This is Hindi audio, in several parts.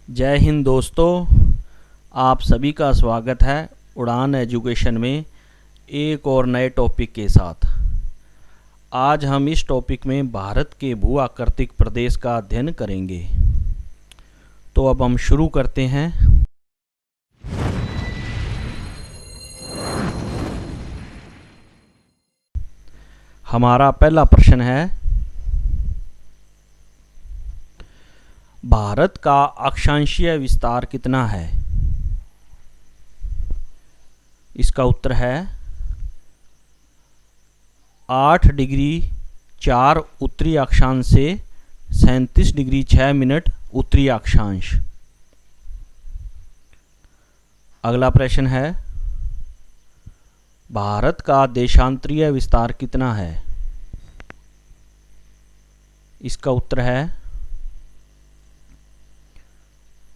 जय हिंद दोस्तों, आप सभी का स्वागत है उड़ान एजुकेशन में एक और नए टॉपिक के साथ। आज हम इस टॉपिक में भारत के भू आकृतिक प्रदेश का अध्ययन करेंगे। तो अब हम शुरू करते हैं। हमारा पहला प्रश्न है, भारत का अक्षांशीय विस्तार कितना है? इसका उत्तर है 8 डिग्री 4 उत्तरी अक्षांश से 37 डिग्री 6 मिनट उत्तरी अक्षांश। अगला प्रश्न है, भारत का देशांतरीय विस्तार कितना है? इसका उत्तर है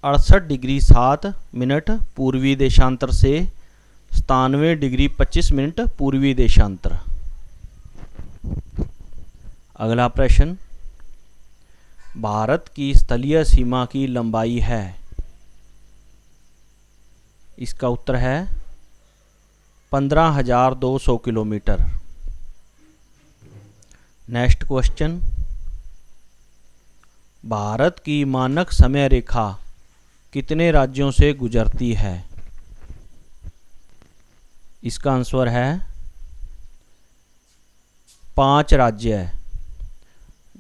68 डिग्री 7 मिनट पूर्वी देशांतर से 97 डिग्री 25 मिनट पूर्वी देशांतर। अगला प्रश्न, भारत की स्थलीय सीमा की लंबाई है? इसका उत्तर है 15,200 किलोमीटर। नेक्स्ट क्वेश्चन, भारत की मानक समय रेखा कितने राज्यों से गुजरती है? इसका आंसर है 5 राज्य,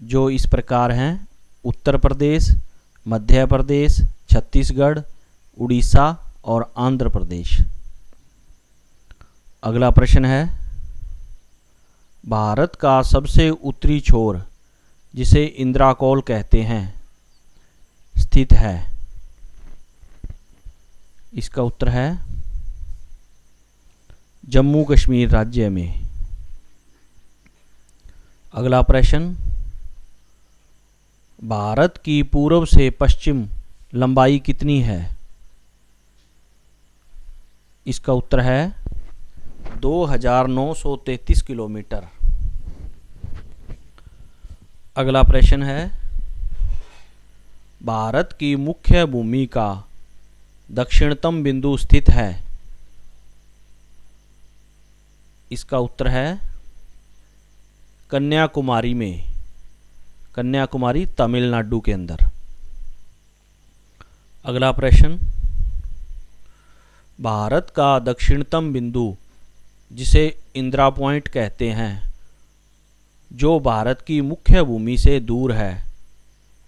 जो इस प्रकार हैं: उत्तर प्रदेश, मध्य प्रदेश, छत्तीसगढ़, उड़ीसा और आंध्र प्रदेश। अगला प्रश्न है, भारत का सबसे उत्तरी छोर, जिसे इंद्राकोल कहते हैं, स्थित है? इसका उत्तर है जम्मू कश्मीर राज्य में। अगला प्रश्न, भारत की पूर्व से पश्चिम लंबाई कितनी है? इसका उत्तर है 2,933 किलोमीटर। अगला प्रश्न है, भारत की मुख्य भूमि का दक्षिणतम बिंदु स्थित है? इसका उत्तर है कन्याकुमारी में, कन्याकुमारी तमिलनाडु के अंदर। अगला प्रश्न, भारत का दक्षिणतम बिंदु, जिसे इंदिरा पॉइंट कहते हैं, जो भारत की मुख्य भूमि से दूर है,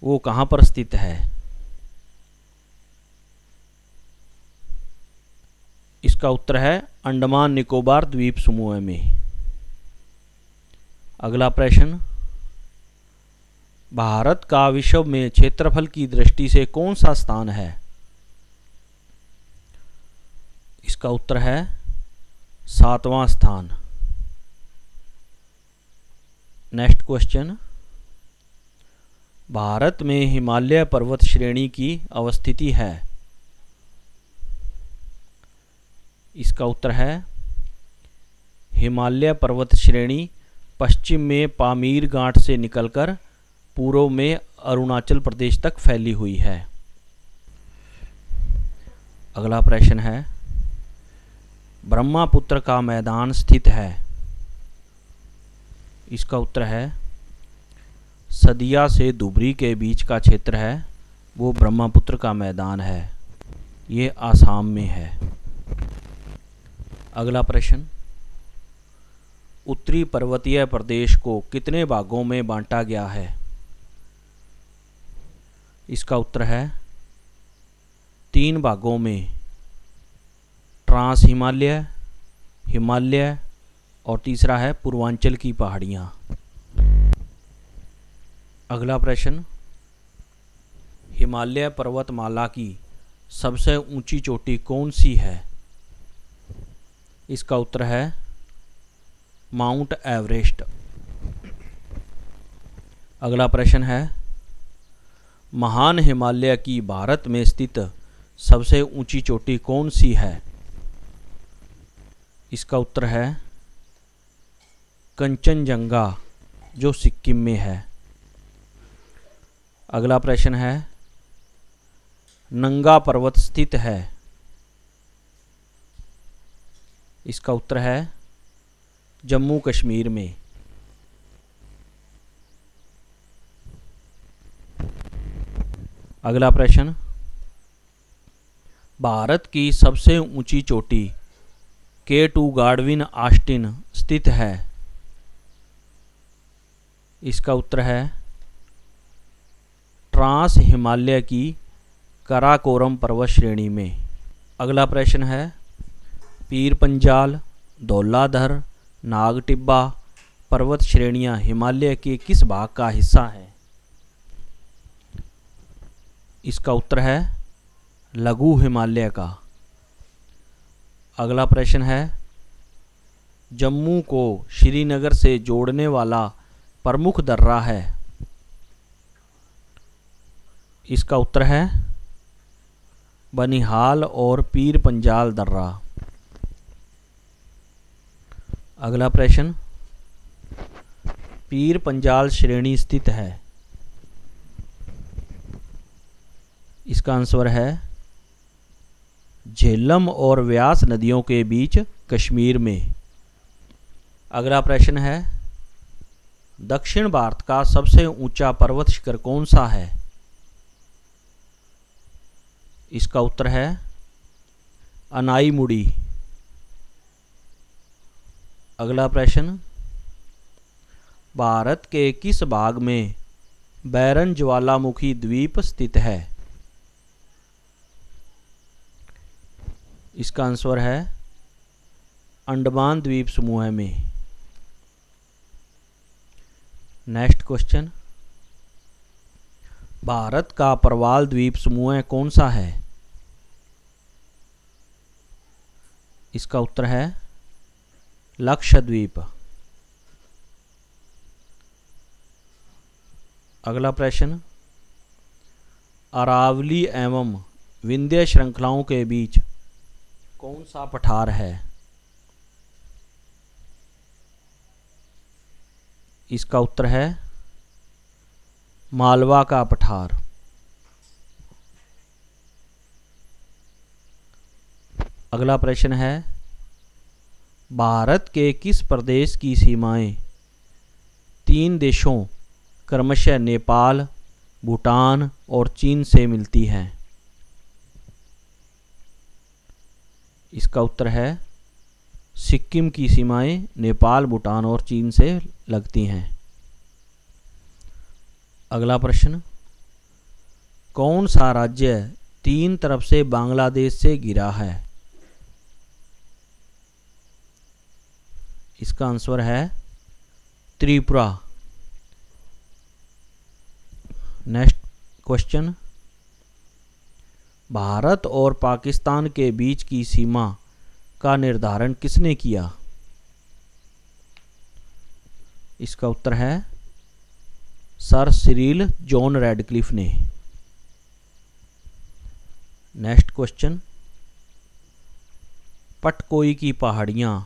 वो कहाँ पर स्थित है? इसका उत्तर है अंडमान निकोबार द्वीप समूह में। अगला प्रश्न, भारत का विश्व में क्षेत्रफल की दृष्टि से कौन सा स्थान है? इसका उत्तर है 7वां स्थान। नेक्स्ट क्वेश्चन, भारत में हिमालय पर्वत श्रेणी की अवस्थिति है? इसका उत्तर है हिमालय पर्वत श्रेणी पश्चिम में पामीर घाट से निकलकर पूर्व में अरुणाचल प्रदेश तक फैली हुई है। अगला प्रश्न है, ब्रह्मपुत्र का मैदान स्थित है? इसका उत्तर है सदिया से धुबरी के बीच का क्षेत्र है, वो ब्रह्मपुत्र का मैदान है। ये आसाम में है। अगला प्रश्न, उत्तरी पर्वतीय प्रदेश को कितने भागों में बांटा गया है? इसका उत्तर है 3 भागों में: ट्रांस हिमालय, हिमालय और तीसरा है पूर्वांचल की पहाड़ियाँ। अगला प्रश्न, हिमालय पर्वतमाला की सबसे ऊंची चोटी कौन सी है? इसका उत्तर है माउंट एवरेस्ट। अगला प्रश्न है, महान हिमालय की भारत में स्थित सबसे ऊंची चोटी कौन सी है? इसका उत्तर है कंचनजंगा, जो सिक्किम में है। अगला प्रश्न है, नंगा पर्वत स्थित है? इसका उत्तर है जम्मू कश्मीर में। अगला प्रश्न, भारत की सबसे ऊंची चोटी K2 गार्डविन ऑस्टिन स्थित है? इसका उत्तर है ट्रांस हिमालय की कराकोरम पर्वत श्रेणी में। अगला प्रश्न है, पीर पंजाल, धौलाधर, नागटिब्बा पर्वत श्रेणियां हिमालय के किस भाग का हिस्सा है? इसका उत्तर है लघु हिमालय का। अगला प्रश्न है, जम्मू को श्रीनगर से जोड़ने वाला प्रमुख दर्रा है? इसका उत्तर है बनिहाल और पीर पंजाल दर्रा। अगला प्रश्न, पीर पंजाल श्रेणी स्थित है? इसका आंसर है झेलम और व्यास नदियों के बीच कश्मीर में। अगला प्रश्न है, दक्षिण भारत का सबसे ऊंचा पर्वत शिखर कौन सा है? इसका उत्तर है अनाईमुड़ी। अगला प्रश्न, भारत के किस भाग में बैरन ज्वालामुखी द्वीप स्थित है? इसका आंसर है अंडमान द्वीप समूह में। नेक्स्ट क्वेश्चन, भारत का प्रवाल द्वीप समूह कौन सा है? इसका उत्तर है लक्षद्वीप। अगला प्रश्न, अरावली एवं विंध्य श्रृंखलाओं के बीच कौन सा पठार है? इसका उत्तर है मालवा का पठार। अगला प्रश्न है, भारत के किस प्रदेश की सीमाएं तीन देशों क्रमशः नेपाल, भूटान और चीन से मिलती हैं? इसका उत्तर है सिक्किम की सीमाएं नेपाल, भूटान और चीन से लगती हैं। अगला प्रश्न, कौन सा राज्य तीन तरफ से बांग्लादेश से घिरा है? इसका आंसर है त्रिपुरा। नेक्स्ट क्वेश्चन, भारत और पाकिस्तान के बीच की सीमा का निर्धारण किसने किया? इसका उत्तर है सर सिरिल जॉन रैडक्लिफ ने। नेक्स्ट क्वेश्चन, पटकोई की पहाड़ियां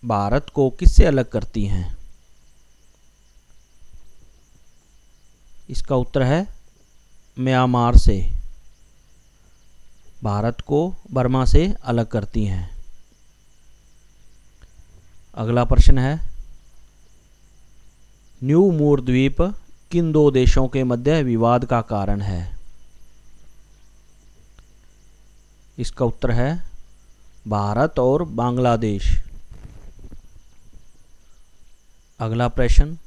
भारत को किससे अलग करती हैं? इसका उत्तर है म्यांमार से। भारत को बर्मा से अलग करती हैं। अगला प्रश्न है, न्यू मूर द्वीप किन दो देशों के मध्य विवाद का कारण है? इसका उत्तर है भारत और बांग्लादेश। अगला प्रश्न,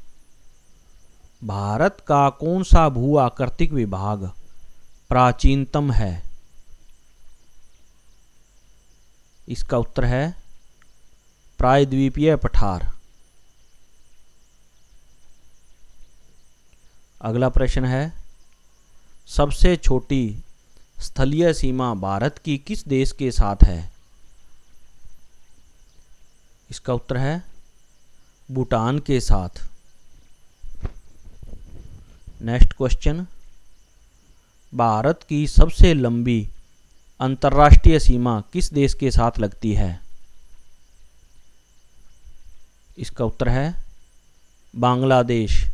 भारत का कौन सा भू आकृतिक विभाग प्राचीनतम है? इसका उत्तर है प्रायद्वीपीय पठार। अगला प्रश्न है, सबसे छोटी स्थलीय सीमा भारत की किस देश के साथ है? इसका उत्तर है भूटान के साथ। नेक्स्ट क्वेश्चन, भारत की सबसे लंबी अंतर्राष्ट्रीय सीमा किस देश के साथ लगती है? इसका उत्तर है बांग्लादेश।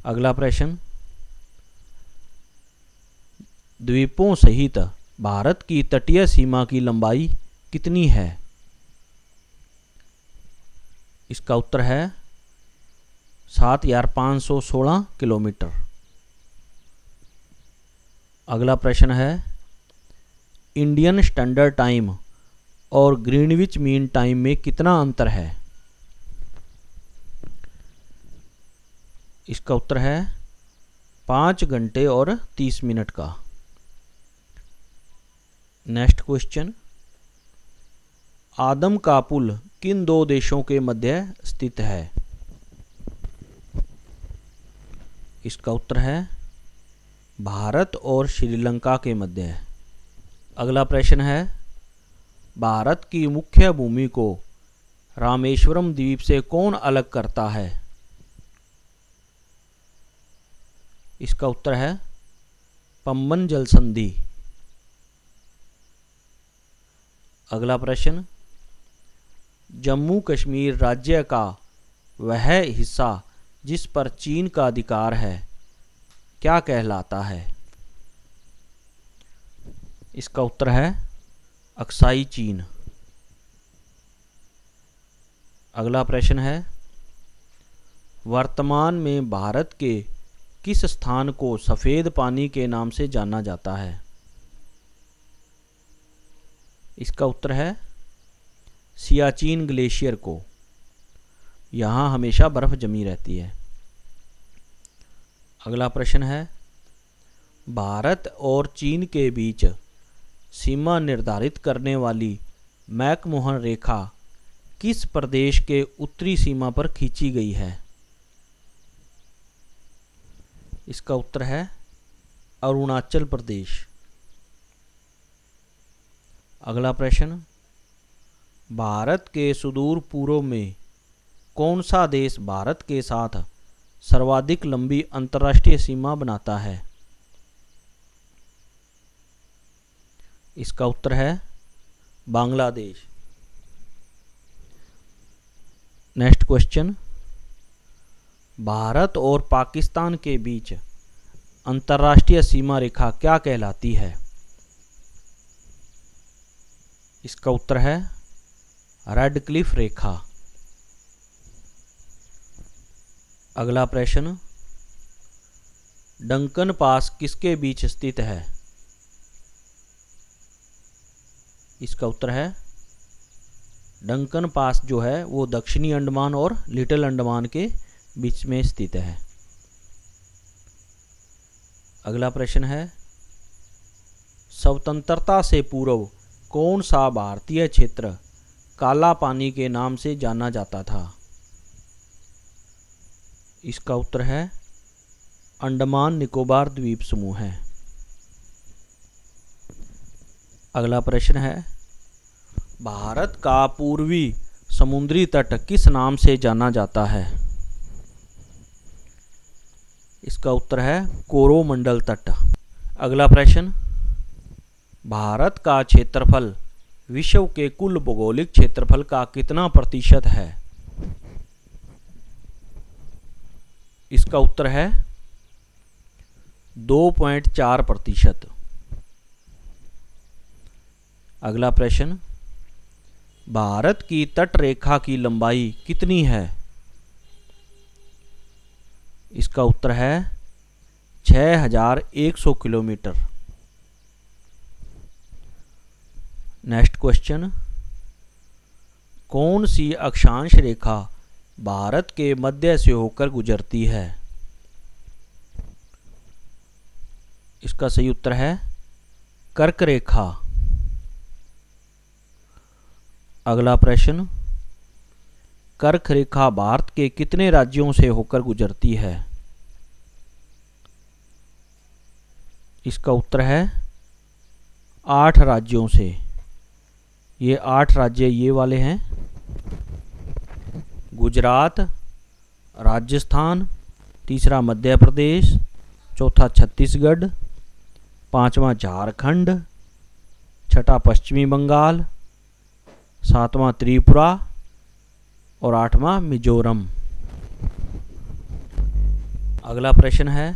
अगला प्रश्न, द्वीपों सहित भारत की तटीय सीमा की लंबाई कितनी है? इसका उत्तर है 7516 किलोमीटर। अगला प्रश्न है, इंडियन स्टैंडर्ड टाइम और ग्रीनविच मीन टाइम में कितना अंतर है? इसका उत्तर है 5 घंटे और 30 मिनट का। नेक्स्ट क्वेश्चन, आदम का पुल किन दो देशों के मध्य स्थित है? इसका उत्तर है भारत और श्रीलंका के मध्य। अगला प्रश्न है, भारत की मुख्य भूमि को रामेश्वरम द्वीप से कौन अलग करता है? इसका उत्तर है पंबन जल संधि। अगला प्रश्न, जम्मू कश्मीर राज्य का वह हिस्सा जिस पर चीन का अधिकार है क्या कहलाता है? इसका उत्तर है अक्साई चीन। अगला प्रश्न है, वर्तमान में भारत के किस स्थान को सफ़ेद पानी के नाम से जाना जाता है? इसका उत्तर है सियाचिन ग्लेशियर को। यहाँ हमेशा बर्फ जमी रहती है। अगला प्रश्न है, भारत और चीन के बीच सीमा निर्धारित करने वाली मैकमोहन रेखा किस प्रदेश के उत्तरी सीमा पर खींची गई है? इसका उत्तर है अरुणाचल प्रदेश। अगला प्रश्न, भारत के सुदूर पूर्व में कौन सा देश भारत के साथ सर्वाधिक लंबी अंतर्राष्ट्रीय सीमा बनाता है? इसका उत्तर है बांग्लादेश। नेक्स्ट क्वेश्चन, भारत और पाकिस्तान के बीच अंतर्राष्ट्रीय सीमा रेखा क्या कहलाती है? इसका उत्तर है रेड क्लिफ रेखा। अगला प्रश्न, डंकन पास किसके बीच स्थित है? इसका उत्तर है डंकन पास जो है वो दक्षिणी अंडमान और लिटिल अंडमान के बीच में स्थित है। अगला प्रश्न है, स्वतंत्रता से पूर्व कौन सा भारतीय क्षेत्र काला पानी के नाम से जाना जाता था? इसका उत्तर है अंडमान निकोबार द्वीप समूह है। अगला प्रश्न है, भारत का पूर्वी समुद्री तट किस नाम से जाना जाता है? इसका उत्तर है कोरोमंडल तट। अगला प्रश्न, भारत का क्षेत्रफल विश्व के कुल भौगोलिक क्षेत्रफल का कितना प्रतिशत है? इसका उत्तर है 2.4%। अगला प्रश्न, भारत की तट रेखा की लंबाई कितनी है? इसका उत्तर है 6100 किलोमीटर। नेक्स्ट क्वेश्चन, कौन सी अक्षांश रेखा भारत के मध्य से होकर गुजरती है? इसका सही उत्तर है कर्क रेखा। अगला प्रश्न, कर्क रेखा भारत के कितने राज्यों से होकर गुजरती है? इसका उत्तर है 8 राज्यों से। ये 8 राज्य ये वाले हैं: गुजरात, राजस्थान, तीसरा मध्य प्रदेश, चौथा छत्तीसगढ़, पांचवा झारखंड, छठा पश्चिमी बंगाल, सातवां त्रिपुरा और आठवां मिजोरम। अगला प्रश्न है,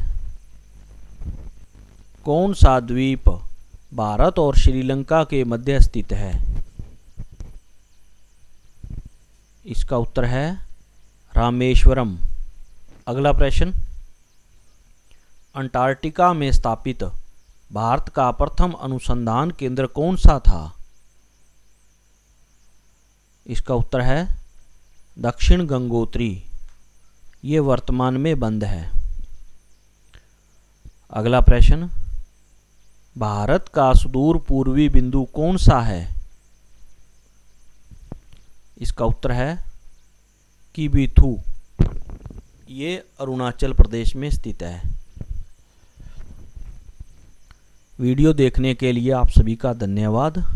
कौन सा द्वीप भारत और श्रीलंका के मध्य स्थित है? इसका उत्तर है रामेश्वरम। अगला प्रश्न, अंटार्कटिका में स्थापित भारत का प्रथम अनुसंधान केंद्र कौन सा था? इसका उत्तर है दक्षिण गंगोत्री। ये वर्तमान में बंद है। अगला प्रश्न, भारत का सुदूर पूर्वी बिंदु कौन सा है? इसका उत्तर है किबिथु। ये अरुणाचल प्रदेश में स्थित है। वीडियो देखने के लिए आप सभी का धन्यवाद।